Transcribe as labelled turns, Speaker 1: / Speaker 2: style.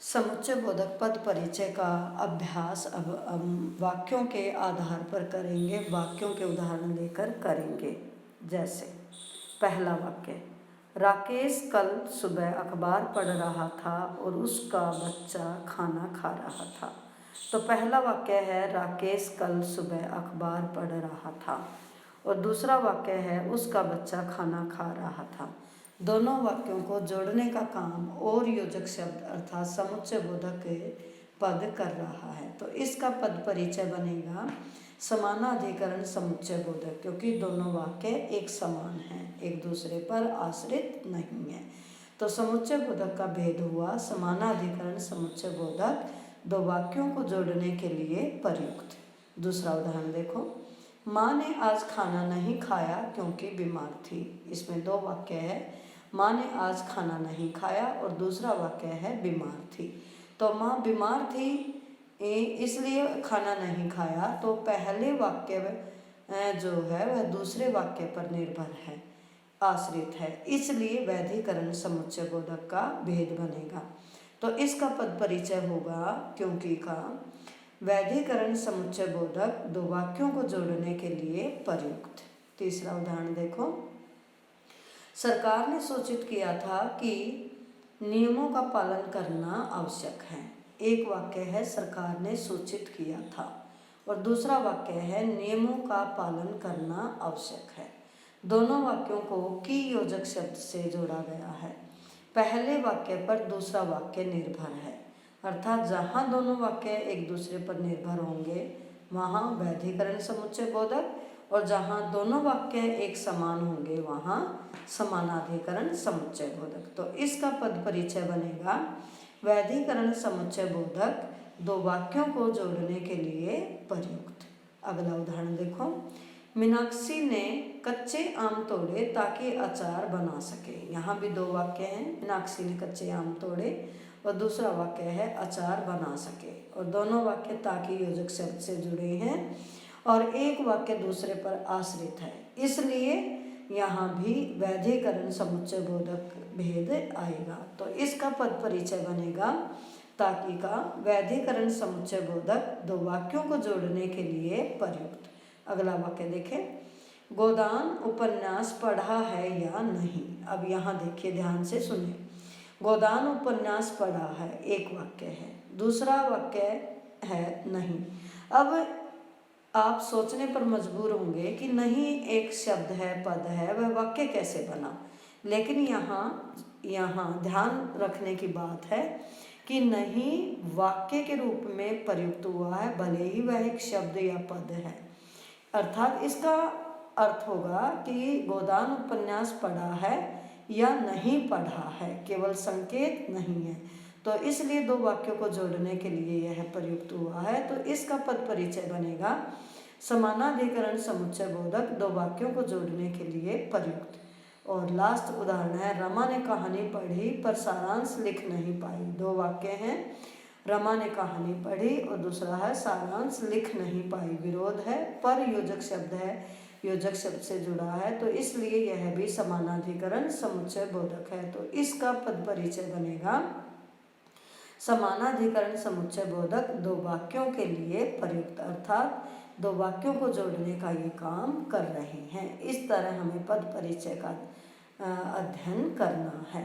Speaker 1: समुच्चय बोधक पद परिचय का अभ्यास अब हम वाक्यों के आधार पर करेंगे, वाक्यों के उदाहरण लेकर करेंगे। जैसे पहला वाक्य, राकेश कल सुबह अखबार पढ़ रहा था और उसका बच्चा खाना खा रहा था। तो पहला वाक्य है राकेश कल सुबह अखबार पढ़ रहा था और दूसरा वाक्य है उसका बच्चा खाना खा रहा था। दोनों वाक्यों को जोड़ने का काम और योजक शब्द अर्थात समुच्चय बोधक के पद कर रहा है। तो इसका पद परिचय बनेगा समानाधिकरण समुच्चय बोधक, क्योंकि दोनों वाक्य एक समान हैं, एक दूसरे पर आश्रित नहीं है। तो समुच्चय बोधक का भेद हुआ समानाधिकरण समुच्चय बोधक दो वाक्यों को जोड़ने के लिए प्रयुक्त। दूसरा उदाहरण देखो, माँ ने आज खाना नहीं खाया क्योंकि बीमार थी। इसमें दो वाक्य है, माँ ने आज खाना नहीं खाया और दूसरा वाक्य है बीमार थी। तो माँ बीमार थी इसलिए खाना नहीं खाया, तो पहले वाक्य जो है वह दूसरे वाक्य पर निर्भर है, आश्रित है, इसलिए वैधिकरण समुच्चय बोधक का भेद बनेगा। तो इसका पद परिचय होगा क्योंकि का वैधिकरण समुच्चय बोधक दो वाक्यों को जोड़ने के लिए प्रयुक्त। तीसरा उदाहरण देखो, सरकार ने सूचित किया था कि नियमों का पालन करना आवश्यक है। एक वाक्य है सरकार ने सूचित किया था और दूसरा वाक्य है नियमों का पालन करना आवश्यक है। दोनों वाक्यों को की योजक शब्द से जोड़ा गया है। पहले वाक्य पर दूसरा वाक्य निर्भर है, अर्थात जहाँ दोनों वाक्य एक दूसरे पर निर्भर होंगे वहाँ वैधिकरण समुच्चय बोधक, और जहाँ दोनों वाक्य एक समान होंगे वहाँ समानाधिकरण समुच्चय बोधक। तो इसका पद परिचय बनेगा वैधिकरण समुच्चय बोधक दो वाक्यों को जोड़ने के लिए प्रयुक्त। अगला उदाहरण देखो, मीनाक्षी ने कच्चे आम तोड़े ताकि अचार बना सके। यहाँ भी दो वाक्य हैं, मीनाक्षी ने कच्चे आम तोड़े और दूसरा वाक्य है अचार बना सके, और दोनों वाक्य ताकि योजक शब्द से जुड़े हैं और एक वाक्य दूसरे पर आश्रित है, इसलिए यहाँ भी वैधिकरण समुच्चय बोधक भेद आएगा। तो इसका पद परिचय बनेगा ताकि का वैधिकरण समुच्चय बोधक दो वाक्यों को जोड़ने के लिए प्रयुक्त। अगला वाक्य देखें, गोदान उपन्यास पढ़ा है या नहीं। अब यहाँ देखिए, ध्यान से सुनिए, गोदान उपन्यास पढ़ा है एक वाक्य है, दूसरा वाक्य है नहीं। अब आप सोचने पर मजबूर होंगे कि नहीं एक शब्द है, पद है, वह वाक्य कैसे बना। लेकिन यहाँ ध्यान रखने की बात है कि नहीं वाक्य के रूप में प्रयुक्त हुआ है, भले ही वह एक शब्द या पद है। अर्थात इसका अर्थ होगा कि गोदान उपन्यास पढ़ा है या नहीं पढ़ा है, केवल संकेत नहीं है। तो इसलिए दो वाक्यों को जोड़ने के लिए यह प्रयुक्त हुआ है। तो इसका पद परिचय बनेगा समानाधिकरण समुच्चय बोधक दो वाक्यों को जोड़ने के लिए प्रयुक्त। और लास्ट उदाहरण है, रमा ने कहानी पढ़ी पर सारांश लिख नहीं पाई। दो वाक्य हैं, रमा ने कहानी पढ़ी और दूसरा है सारांश लिख नहीं पाई। विरोध है, पर योजक शब्द है, योजक शब्द से जुड़ा है, तो इसलिए यह भी समानाधिकरण समुच्चय बोधक है। तो इसका पद परिचय बनेगा समानाधिकरण समुच्चय बोधक दो वाक्यों के लिए प्रयुक्त, अर्थात दो वाक्यों को जोड़ने का ये काम कर रहे हैं। इस तरह हमें पद परिचय का अध्ययन करना है।